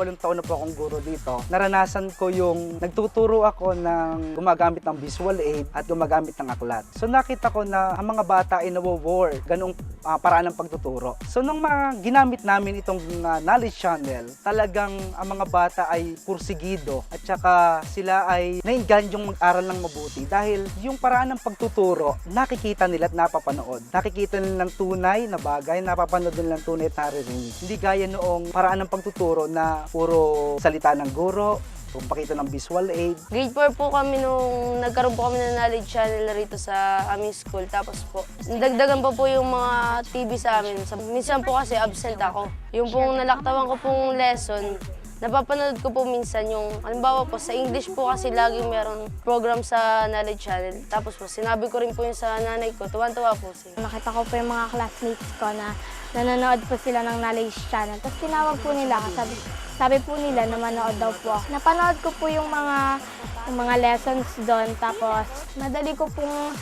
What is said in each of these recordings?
magwawalong taon na po akong guro dito, naranasan ko yung nagtuturo ako ng gumagamit ng visual aid at gumagamit ng aklat. So nakita ko na ang mga bata ay nawo-war ganung paraan ng pagtuturo. So nung mga ginamit namin itong knowledge channel, talagang ang mga bata ay pursigido at saka sila ay naingganyong mag-aral ng mabuti dahil yung paraan ng pagtuturo, nakikita nila at napapanood. Nakikita nila ng tunay na bagay, napapanood nila ng tunay at naririnig. Hindi gaya noong paraan ng pagtuturo na puro salita ng guro, pakita ng visual aid. Grade 4 po kami nung nagkaroon po kami ng knowledge channel rito sa aming school. Tapos po, nadagdagan pa po yung mga TV sa amin. Minsan po kasi absent ako. Yung pong nalaktawan ko pong lesson, napapanood ko po minsan yung, halimbawa po, sa English po kasi laging merong program sa knowledge channel. Tapos po, sinabi ko rin po yun sa nanay ko, tuwan-tuwa po siya. Nakita ko po yung mga classmates ko na nanonood po sila ng knowledge channel. Tapos tinawag po nila, sabi po nila na manood daw po ako. Napanood ko po yung mga lessons doon. Tapos madali ko pong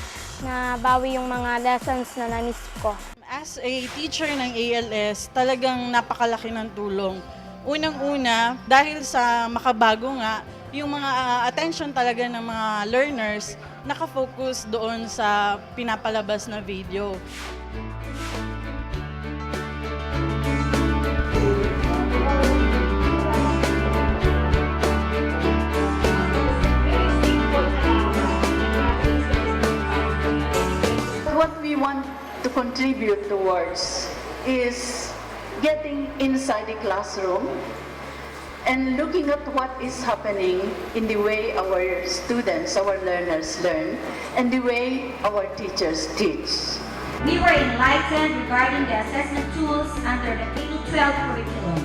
nabawi yung mga lessons na na-miss ko. As a teacher ng ALS, talagang napakalaki ng tulong. Unang-una, dahil sa makabago nga, yung mga attention talaga ng mga learners nakafocus doon sa pinapalabas na video. What we want to contribute towards is getting inside the classroom and looking at what is happening in the way our students, our learners learn, and the way our teachers teach. We were enlightened regarding the assessment tools under the K-12 curriculum.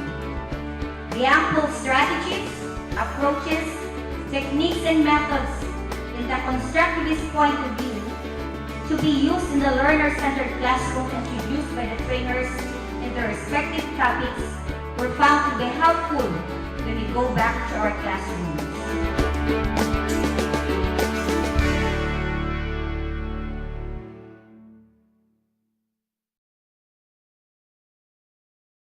The ample strategies, approaches, techniques, and methods in the constructivist point of view to be used in the learner-centered classroom introduced by the trainers in their respective topics were found to be helpful when we go back to our classrooms.